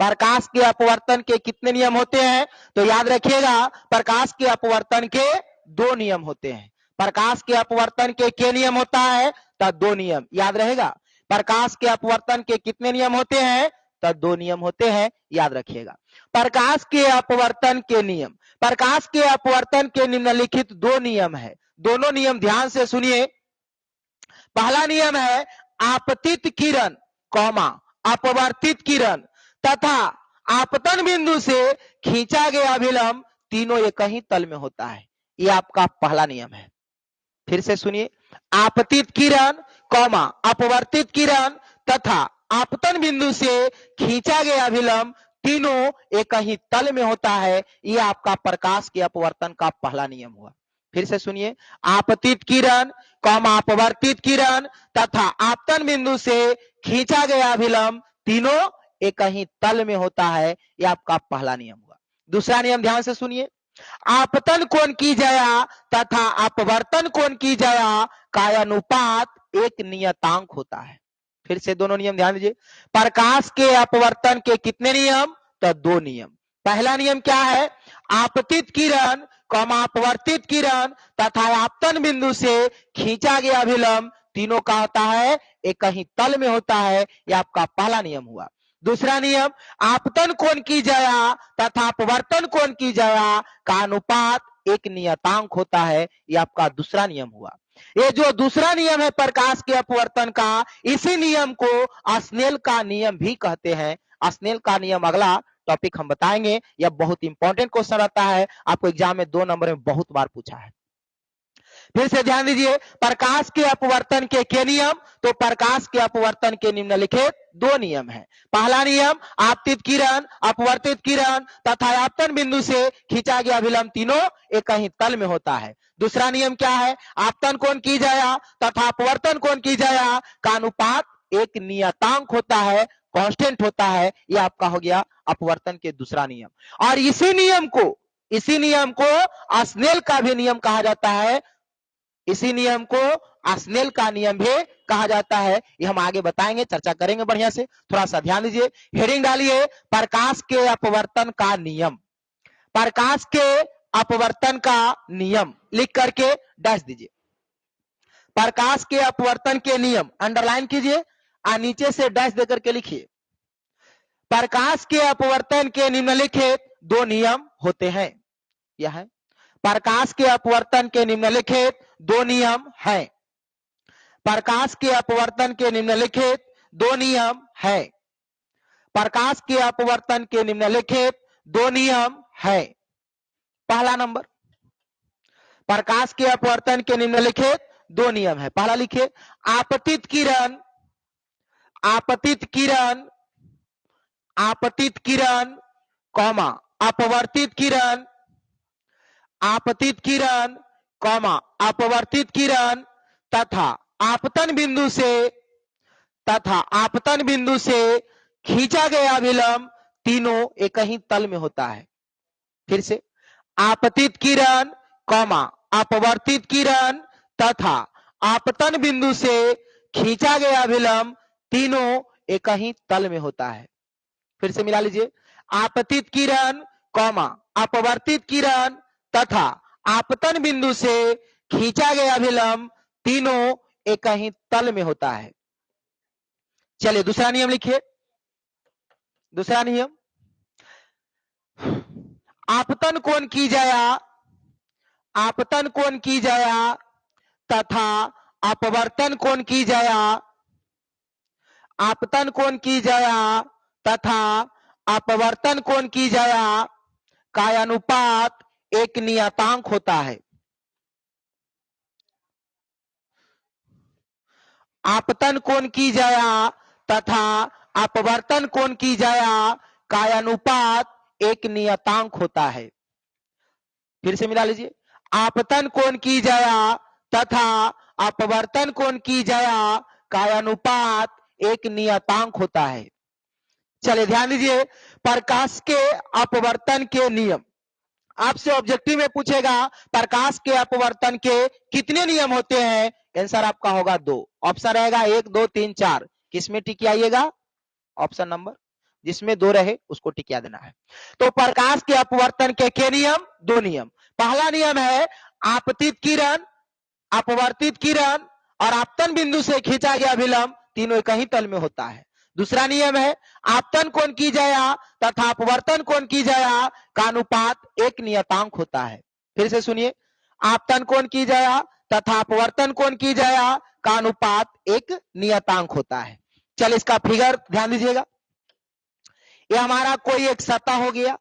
प्रकाश के अपवर्तन के कितने नियम होते हैं, तो याद रखिएगा प्रकाश के अपवर्तन के 2 नियम होते हैं। प्रकाश के अपवर्तन के नियम होता है, तो 2 नियम याद रहेगा। प्रकाश के अपवर्तन के कितने नियम होते हैं, तो 2 नियम होते हैं, याद रखिएगा। प्रकाश के अपवर्तन के नियम, प्रकाश के अपवर्तन के निम्नलिखित 2 नियम है। दोनों नियम ध्यान से सुनिए। पहला नियम है आपतित किरण कौमा अपवर्तित किरण तथा आपतन बिंदु से खींचा गया अभिलंब तीनों एक ही तल में होता है। यह आपका पहला नियम है। फिर से सुनिए, आपतित किरण कौमा अपवर्तित किरण तथा आपतन बिंदु से खींचा गया अभिलंब तीनों एक ही तल में होता है। यह आपका प्रकाश के अपवर्तन का पहला नियम हुआ। फिर से सुनिए, आपतित किरण कौमा अपवर्तित किरण तथा आपतन बिंदु से खींचा गया अभिलंब तीनों एक ही तल में होता है। यह आपका पहला नियम हुआ। दूसरा नियम ध्यान से सुनिए, आपतन कोण की जया तथा अपवर्तन कोण की जया का अनुपात एक नियतांक होता है। फिर से दोनों नियम ध्यान दीजिए। प्रकाश के अपवर्तन के कितने नियम, तो 2 नियम। पहला नियम क्या है, आपतित किरण कॉमा अपवर्तित किरण तथा आपतन बिंदु से खींचा गया अभिलंब तीनों का होता है एक ही तल में होता है। यह आपका पहला नियम हुआ। दूसरा नियम, आपतन कोण की जया तथा अपवर्तन कोण की जया का अनुपात एक नियतांक होता है। यह आपका दूसरा नियम हुआ। ये जो दूसरा नियम है प्रकाश के अपवर्तन का, इसी नियम को स्नेल का नियम भी कहते हैं। स्नेल का नियम अगला टॉपिक हम बताएंगे। यह बहुत इंपॉर्टेंट क्वेश्चन रहता है, आपको एग्जाम में 2 नंबर में बहुत बार पूछा है। फिर से ध्यान दीजिए, प्रकाश के अपवर्तन के नियम, तो प्रकाश के अपवर्तन के निम्नलिखित 2 नियम है। पहला नियम, आपतित किरण अपवर्तित किरण तथा आपतन बिंदु से खींचा गया अभिलंब तीनों एक ही तल में होता है। दूसरा नियम क्या है, आपतन कोण की जया तथा अपवर्तन कोण की जया का अनुपात एक नियतांक होता है, कांस्टेंट होता है। यह आपका हो गया अपवर्तन के दूसरा नियम। और इसी नियम को स्नेल का भी नियम कहा जाता है। इसी नियम को स्नेल का नियम भी कहा जाता है। ये हम आगे बताएंगे, चर्चा करेंगे बढ़िया से। थोड़ा सा ध्यान दीजिए, हेडिंग डालिए प्रकाश के अपवर्तन का नियम। प्रकाश के अपवर्तन का नियम लिख करके डैश दीजिए। प्रकाश के अपवर्तन के नियम अंडरलाइन कीजिए और नीचे से डैश देकर के लिखिए। प्रकाश के अपवर्तन के निम्नलिखित 2 नियम होते हैं। यह है प्रकाश के अपवर्तन के निम्नलिखित 2 नियम हैं। प्रकाश के अपवर्तन के निम्नलिखित 2 नियम है। प्रकाश के अपवर्तन के निम्नलिखित 2 नियम है। पहला नंबर, प्रकाश के अपवर्तन के निम्नलिखित 2 नियम है। पहला लिखिए, आपतित किरण कॉमा अपवर्तित किरण कॉमा अपवर्तित किरण तथा आपतन बिंदु से खींचा गया अभिलंब तीनों एक ही तल में होता है। फिर से, आपतित किरण कॉमा अपवर्तित किरण तथा आपतन बिंदु से खींचा गया अभिलंब तीनों एक ही तल में होता है। फिर से मिला लीजिए, आपतित किरण कॉमा अपवर्तित किरण तथा आपतन बिंदु से खींचा गया अभिलंब तीनों एक ही तल में होता है। चलिए दूसरा नियम लिखिए। दूसरा नियम, आपतन कोण की जया तथा अपवर्तन कोण की जया तथा अपवर्तन कोण की जया का अनुपात एक नियतांक होता है। आपतन कोण की जया तथा अपवर्तन कोण की जया का अनुपात एक नियतांक होता है। फिर से मिला लीजिए, आपतन कोण की जया तथा अपवर्तन कोण की जया का अनुपात एक नियतांक होता है। चलिए ध्यान दीजिए, प्रकाश के अपवर्तन के नियम, आपसे ऑब्जेक्टिव में पूछेगा प्रकाश के अपवर्तन के कितने नियम होते हैं। आंसर आपका होगा 2। ऑप्शन रहेगा 1 2 3 4। किसमें टिक आइएगा? ऑप्शन नंबर जिसमें 2 रहे उसको टिकिया देना है। तो प्रकाश के अपवर्तन के नियम 2 नियम। पहला नियम है, आपतित किरण अपवर्तित किरण और आपतन बिंदु से खींचा गया अभिलंब तीनों एक ही तल में होता है। दूसरा नियम है, आपतन कोण की जया तथा अपवर्तन कोण की जया का अनुपात एक नियतांक होता है। फिर से सुनिए, आपतन कोण की जया तथा अपवर्तन कोण की जया का अनुपात एक नियतांक होता है। चलिए इसका फिगर ध्यान दीजिएगा। ये हमारा कोई एक सतह हो गया,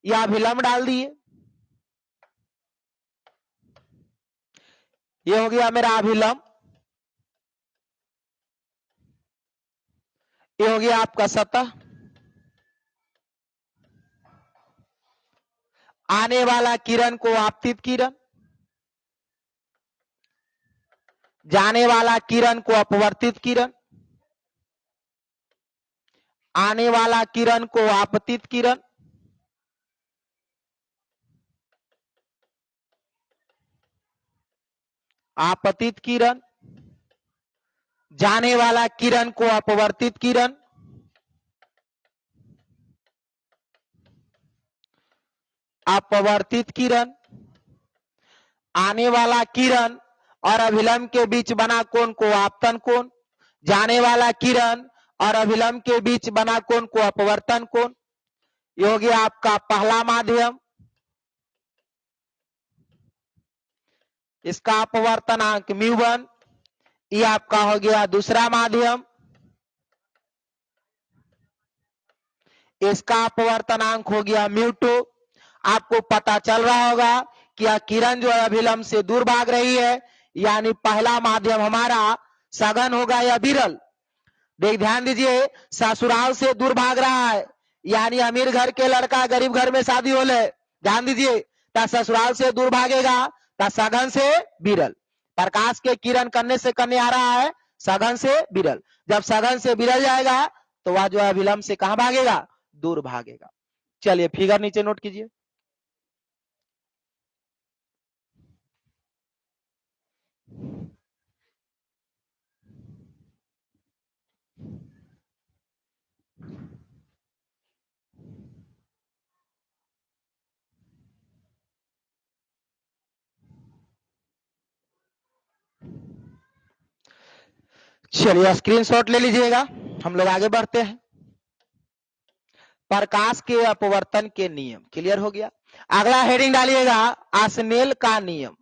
या अभिलंब डाल दिए, ये हो गया मेरा अभिलंब, ये हो गया आपका सतह। आने वाला किरण को आपतित किरण, जाने वाला किरण को अपवर्तित किरण, आने वाला किरण को आपतित किरण, आपतित किरण, जाने वाला किरण को अपवर्तित किरण, अपवर्तित किरण, आने वाला किरण और अभिलंब के बीच बना कोण को आपतन कोण, जाने वाला किरण और अभिलंब के बीच बना कोण को अपवर्तन कोण। ये हो गया आपका पहला माध्यम, इसका अपवर्तनांक μ1। ये आपका हो गया दूसरा माध्यम, इसका अपवर्तनांक हो गया μ2। आपको पता चल रहा होगा कि यह किरण जो है अभिलंब से दूर भाग रही है, यानी पहला माध्यम हमारा सघन होगा या विरल। देख ध्यान दीजिए, ससुराल से दूर भाग रहा है, यानी अमीर घर के लड़का गरीब घर में शादी हो ले, ध्यान दीजिए, ता ससुराल से दूर भागेगा, ता सघन से विरल। प्रकाश के किरण करने से करने आ रहा है सघन से विरल। जब सघन से विरल जाएगा तो वह जो है अभिलंब से कहां भागेगा, दूर भागेगा। चलिए फिगर नीचे नोट कीजिए। चलिए स्क्रीनशॉट ले लीजिएगा, हम लोग आगे बढ़ते हैं। प्रकाश के अपवर्तन के नियम क्लियर हो गया। अगला हेडिंग डालिएगा आसनेल का नियम।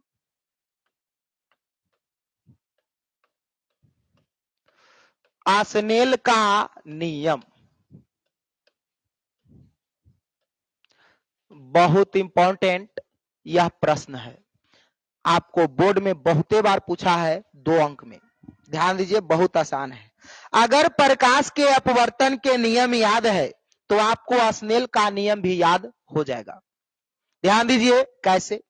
आसनेल का नियम बहुत इंपॉर्टेंट यह प्रश्न है, आपको बोर्ड में बहुते बार पूछा है 2 अंक में। ध्यान दीजिए, बहुत आसान है। अगर प्रकाश के अपवर्तन के नियम याद है तो आपको आसनेल का नियम भी याद हो जाएगा। ध्यान दीजिए कैसे,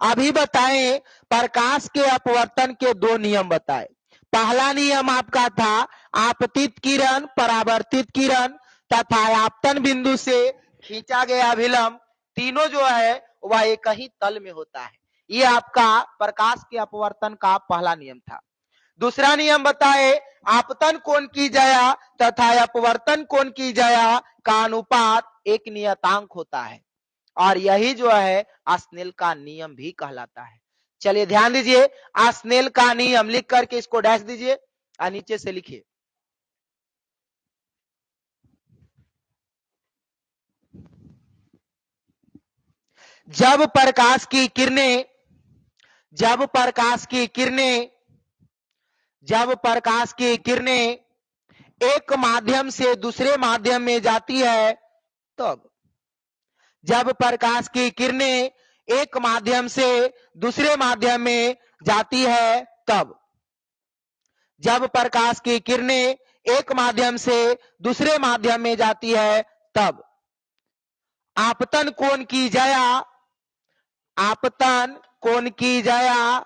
अभी बताएं। प्रकाश के अपवर्तन के 2 नियम बताए। पहला नियम आपका था आपतित किरण, परावर्तित किरण तथा आपतन बिंदु से खींचा गया अभिलंब, तीनों जो है वह एक ही तल में होता है। ये आपका प्रकाश के अपवर्तन का पहला नियम था। दूसरा नियम बताए आपतन कोण की जया तथा अपवर्तन कोण की जया का अनुपात एक नियतांक होता है, और यही जो है आसनेल का नियम भी कहलाता है। चलिए ध्यान दीजिए, आसनेल का नियम लिख करके इसको डैश दीजिए और नीचे से लिखिए। जब प्रकाश की किरणें जब प्रकाश की किरणें जब प्रकाश की किरणें एक माध्यम से दूसरे माध्यम में जाती है तब जब प्रकाश की किरणें एक माध्यम से दूसरे माध्यम में जाती है तब जब प्रकाश की किरणें एक माध्यम से दूसरे माध्यम में जाती है तब आपतन कोण की जया आपतन कोण की जया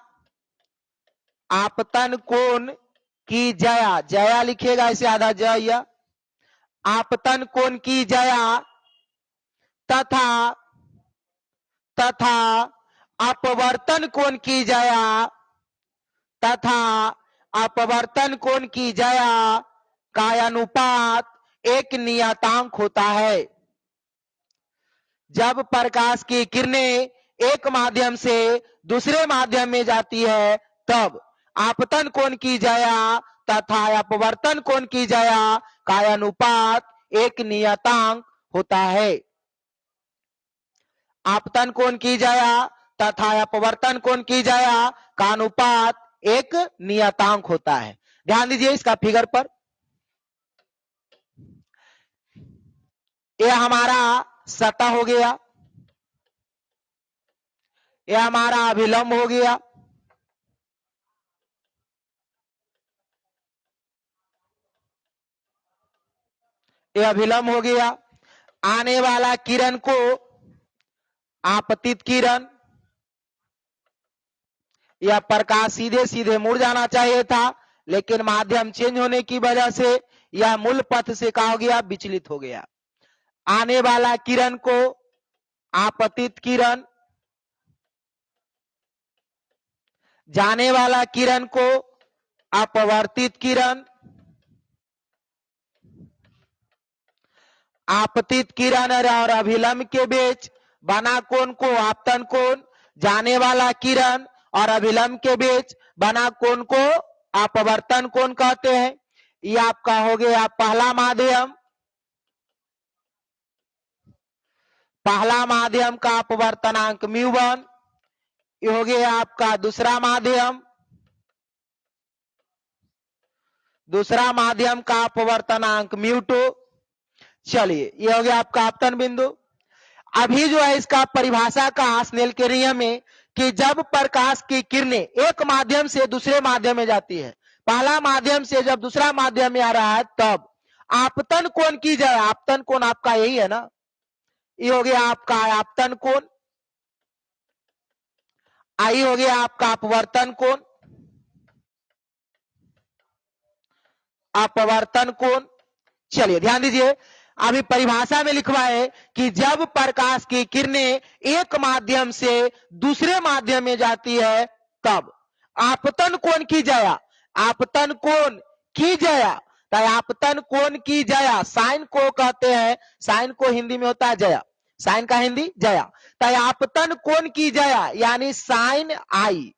आपतन कोण की जया, जया लिखिएगा ऐसे आधा जया, आपतन कोण की जया तथा तथा अपवर्तन कोण की जया तथा अपवर्तन कोण की जया का अनुपात एक नियतांक होता है। जब प्रकाश की किरणें एक माध्यम से दूसरे माध्यम में जाती है तब आपतन कोण की जया तथा अपवर्तन कोण की जया का अनुपात एक नियतांक होता है। आपतन कोण की जया तथा अपवर्तन कोण की जया का अनुपात एक नियतांक होता है। ध्यान दीजिए इसका फिगर पर, यह हमारा सतह हो गया, यह हमारा अभिलंब हो गया, यह अभिलंब हो गया। आने वाला किरण को आपतित किरण, यह प्रकाश सीधे सीधे मुड़ जाना चाहिए था, लेकिन माध्यम चेंज होने की वजह से यह मूल पथ से कहा हो गया, विचलित हो गया। आने वाला किरण को आपतित किरण, जाने वाला किरण को अपवर्तित किरण, आपतित किरण और अभिलंब के बीच बना कोण को आपतन कोण, जाने वाला किरण और अभिलंब के बीच बना कोण को अपवर्तन कोण कहते हैं। ये आपका हो गया पहला माध्यम, पहला माध्यम का अपवर्तनांक μ1। ये हो गया आपका दूसरा माध्यम, दूसरा माध्यम का अपवर्तनांक μ2। चलिए ये हो गया आपका आपतन बिंदु। अभी जो है इसका परिभाषा का स्नेल के नियम में कि जब प्रकाश की किरणें एक माध्यम से दूसरे माध्यम में जाती है, पहला माध्यम से जब दूसरा माध्यम में आ रहा है, तब आपतन कोण की जाए। आपतन कोण आपका यही है ना, ये हो गया आपका आपतन कोण, आई हो गया आपका अपवर्तन कोण, अपवर्तन कोण। चलिए ध्यान दीजिए, अभी परिभाषा में लिखवा है कि जब प्रकाश की किरणें एक माध्यम से दूसरे माध्यम में जाती है, तब आपतन कोण की जया, आपतन कोण की जया, तो आपतन कोण की जया साइन को कहते हैं, साइन को हिंदी में होता है जया, साइन का हिंदी जया। तो आपतन कोण की जया यानी साइन आई,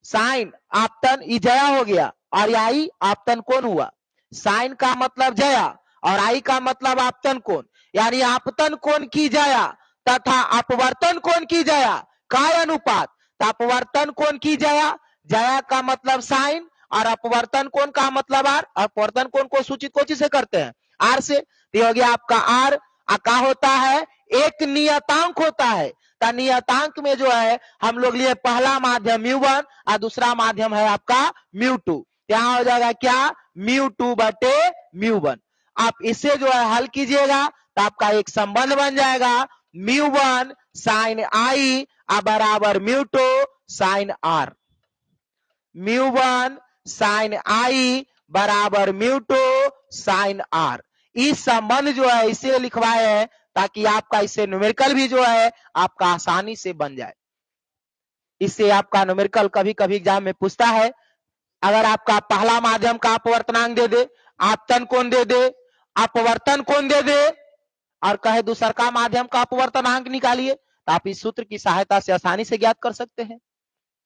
साइन आपतन ई जया हो गया और आई आपतन कोण हुआ। साइन का मतलब जया और आई का मतलब आपतन कोण, यानी आपतन कोण की जया तथा अपवर्तन कोण की जया काय अनुपात। तो अपवर्तन कोण की जया, जया का मतलब साइन और अपवर्तन कोण का मतलब आर। अपवर्तन कोण को सूचित कोची से करते हैं, आर से। तो हो गया आपका आर। का होता है एक नियतांक होता है, तो नियतांक में जो है हम लोग लिए पहला माध्यम μ1 और दूसरा माध्यम है आपका μ2। यहाँ हो जाएगा क्या μ2 बटे μ1। आप इसे जो है हल कीजिएगा तो आपका एक संबंध बन जाएगा μ1 साइन आई बराबर μ2 साइन आर, μ1 साइन आई बराबर μ2 साइन आर। इस संबंध जो है इसे लिखवाए हैं ताकि आपका इससे न्यूमेरिकल भी जो है आपका आसानी से बन जाए। इससे आपका न्यूमेरिकल कभी कभी एग्जाम में पूछता है, अगर आपका पहला माध्यम का अपवर्तनांक दे दे, आपतन कोण दे दे, अपवर्तन कोण दे दे और कहे दूसरा का माध्यम का अपवर्तनांक निकालिए, तो आप इस सूत्र की सहायता से आसानी से ज्ञात कर सकते हैं।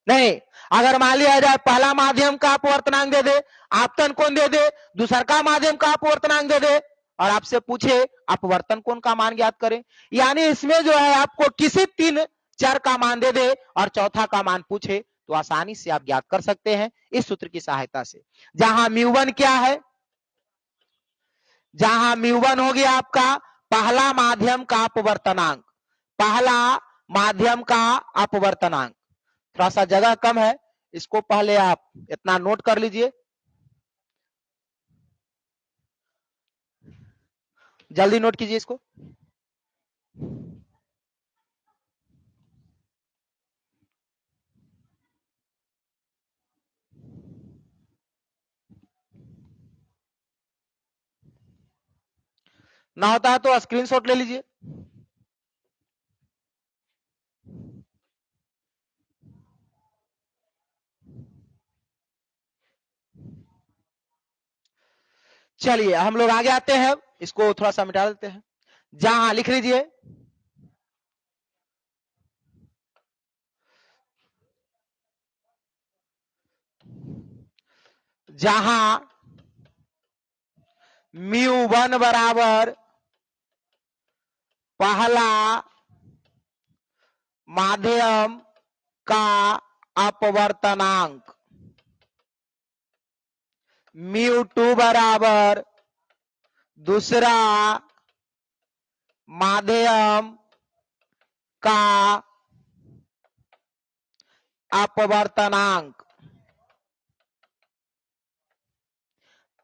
नहीं, अगर मान लिया जाए पहला माध्यम का अपवर्तनांक दे दे, आपतन कोण दे दे, दूसरा का माध्यम का अपवर्तनांक दे दे और आपसे पूछे अपवर्तन कोण का मान ज्ञात करें, यानी इसमें जो है आपको किसी तीन चर का मान दे दे और चौथा का मान पूछे तो आसानी से आप ज्ञात कर सकते हैं इस सूत्र की सहायता से। जहां μ1 क्या है, जहां μ1 हो गया आपका पहला माध्यम का अपवर्तनांक, पहला माध्यम का अपवर्तनांक। थोड़ा सा जगह कम है, इसको पहले आप इतना नोट कर लीजिए, जल्दी नोट कीजिए इसको। ना होता है तो स्क्रीनशॉट ले लीजिए। चलिए हम लोग आगे आते हैं, इसको थोड़ा सा मिटा देते हैं। जहां लिख लीजिए, जहां μ1 बराबर पहला माध्यम का अपवर्तनांक, μ2 बराबर दूसरा माध्यम का अपवर्तनांक,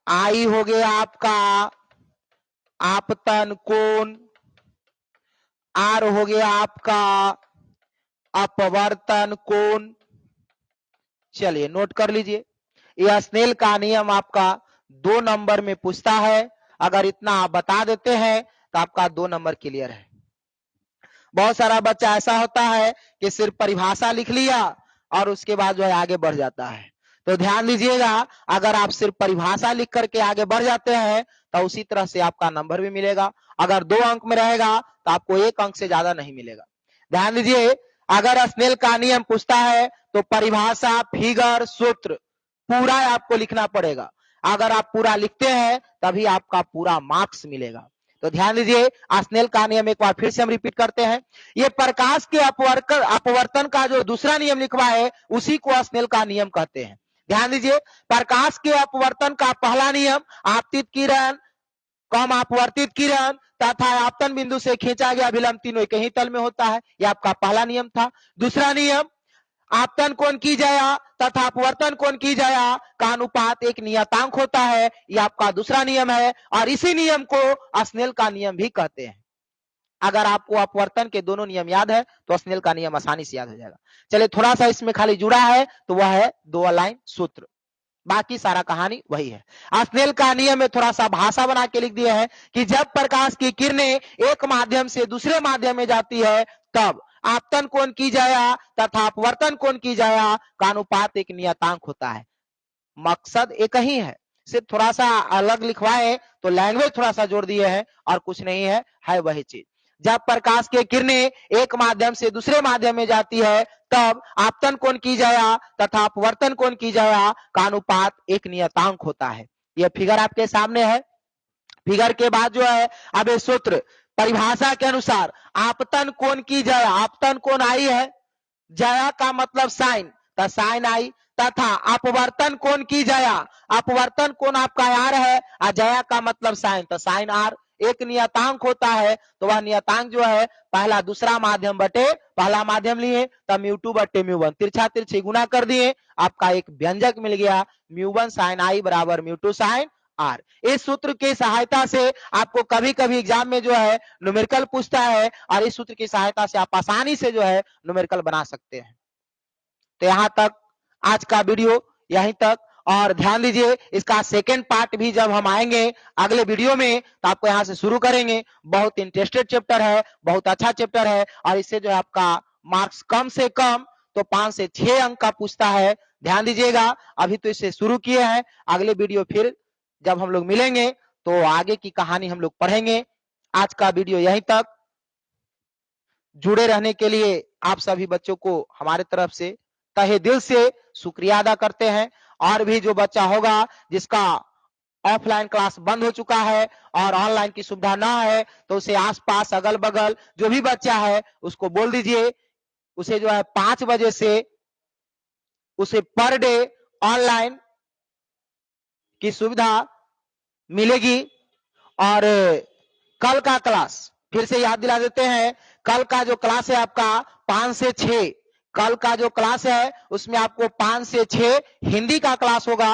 आई हो गया आपका आपतन कोण, आर हो गया आपका अपवर्तन कोण। चलिए नोट कर लीजिए, यह स्नेल का नियम आपका 2 नंबर में पूछता है। अगर इतना आप बता देते हैं तो आपका 2 नंबर क्लियर है। बहुत सारा बच्चा ऐसा होता है कि सिर्फ परिभाषा लिख लिया और उसके बाद जो है आगे बढ़ जाता है। तो ध्यान दीजिएगा, अगर आप सिर्फ परिभाषा लिख करके आगे बढ़ जाते हैं तो उसी तरह से आपका नंबर भी मिलेगा। अगर 2 अंक में रहेगा तो आपको 1 अंक से ज्यादा नहीं मिलेगा। ध्यान दीजिए, अगर स्नेल का नियम पूछता है तो परिभाषा, फिगर, सूत्र पूरा आपको लिखना पड़ेगा। अगर आप पूरा लिखते हैं तभी आपका पूरा मार्क्स मिलेगा। तो ध्यान दीजिए, स्नेल का नियम एक बार फिर से हम रिपीट करते हैं। ये प्रकाश के अपवर्तन का जो दूसरा नियम लिखवा है उसी को स्नेल का नियम कहते हैं। ध्यान दीजिए, प्रकाश के अपवर्तन का पहला नियम, आपतित किरण कम अपवर्तित किरण तथा आपतन बिंदु से खींचा गया विलंब तीनों एक ही तल में होता है। यह आपका पहला नियम था। दूसरा नियम, आपतन कोण की जया तथा अपवर्तन कोण की जया का अनुपात एक नियतांक होता है। यह आपका दूसरा नियम है और इसी नियम को स्नेल का नियम भी कहते हैं। अगर आपको अपवर्तन के दोनों नियम याद है तो स्नेल का नियम आसानी से याद हो जाएगा। चलिए, थोड़ा सा इसमें खाली जुड़ा है तो वह है 2 लाइन सूत्र, बाकी सारा कहानी वही है। स्नेल का नियम में थोड़ा सा भाषा बना के लिख दिया है कि जब प्रकाश की किरणें एक माध्यम से दूसरे माध्यम में जाती है तब आपतन कोण की जया तथा अपवर्तन कोण की जया का अनुपात एक नियतांक होता है। मकसद एक ही है, सिर्फ थोड़ा सा अलग लिखवाए तो लैंग्वेज थोड़ा सा जोड़ दिए है और कुछ नहीं है वही चीज। जब प्रकाश की किरणें एक माध्यम से दूसरे माध्यम में जाती है तब आपतन कोण की जया तथा अपवर्तन कोण की जया का अनुपात एक नियतांक होता है। यह फिगर आपके सामने है। फिगर के बाद जो है अब ये सूत्र, परिभाषा के अनुसार आपतन कोण की जया, आपतन कोण आई है, जया का मतलब साइन, तो साइन आई, तथा अपवर्तन कोण की जया, अपवर्तन कोण आपका आर है और जया का मतलब साइन, तो साइन आर एक नियतांक होता है। तो वह नियतांक जो है पहला दूसरा माध्यम बटे पहला माध्यम लिए तो म्यू2 बटे म्यू1, तिरछा तिरछी गुना कर दिए, आपका एक व्यंजक मिल गया, म्यू1 साइन आई बराबर म्यू2 साइन आर। इस सूत्र की सहायता से आपको कभी कभी एग्जाम में जो है न्यूमेरिकल पूछता है और इस सूत्र की सहायता से आप आसानी से जो है न्यूमेरिकल बना सकते हैं। तो यहां तक आज का वीडियो, यहीं तक। और ध्यान दीजिए, इसका सेकेंड पार्ट भी जब हम आएंगे अगले वीडियो में तो आपको यहां से शुरू करेंगे। बहुत इंटरेस्टेड चैप्टर है, बहुत अच्छा चैप्टर है और इससे जो है आपका मार्क्स कम से कम तो 5 से 6 अंक का पूछता है। ध्यान दीजिएगा, अभी तो इससे शुरू किए हैं, अगले वीडियो फिर जब हम लोग मिलेंगे तो आगे की कहानी हम लोग पढ़ेंगे। आज का वीडियो यहीं तक। जुड़े रहने के लिए आप सभी बच्चों को हमारे तरफ से तहे दिल से शुक्रिया अदा करते हैं। और भी जो बच्चा होगा जिसका ऑफलाइन क्लास बंद हो चुका है और ऑनलाइन की सुविधा ना है तो उसे आसपास अगल बगल जो भी बच्चा है उसको बोल दीजिए, उसे जो है 5 बजे से उसे पर डे ऑनलाइन की सुविधा मिलेगी। और कल का क्लास फिर से याद दिला देते हैं, कल का जो क्लास है आपका 5 से 6, कल का जो क्लास है उसमें आपको 5 से 6 हिंदी का क्लास होगा।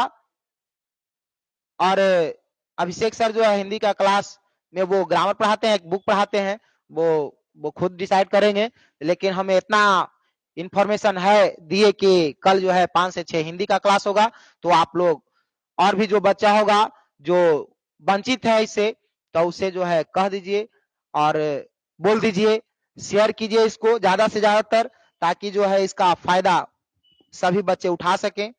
और अभिषेक सर जो है हिंदी का क्लास में वो ग्रामर पढ़ाते हैं, एक बुक पढ़ाते हैं, वो खुद डिसाइड करेंगे, लेकिन हमें इतना इंफॉर्मेशन है दिए कि कल जो है 5 से 6 हिंदी का क्लास होगा। तो आप लोग और भी जो बच्चा होगा जो वंचित है इससे तो उसे जो है कह दीजिए और बोल दीजिए, शेयर कीजिए इसको ज्यादा से ज्यादातर, ताकि जो है इसका फायदा सभी बच्चे उठा सकें।